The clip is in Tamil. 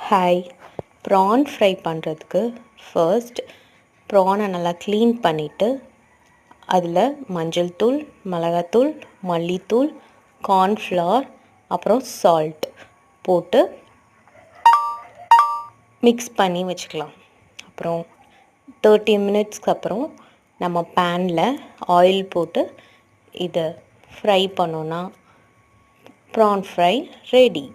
ஹாய், ப்ரான் ஃப்ரை பண்ணுறதுக்கு ஃபர்ஸ்ட் ப்ரானை நல்லா க்ளீன் பண்ணிவிட்டு அதில் மஞ்சள் தூள், மிளகாத்தூள், மல்லித்தூள், கார்ன்ஃப்ளவர், அப்புறம் சால்ட் போட்டு மிக்ஸ் பண்ணி வச்சுக்கலாம். அப்புறம் 30 மினிட்ஸ்க்கு அப்புறம் நம்ம பேனில் ஆயில் போட்டு இதை ஃப்ரை பண்ணோன்னா ப்ரான் ஃப்ரை ரெடி.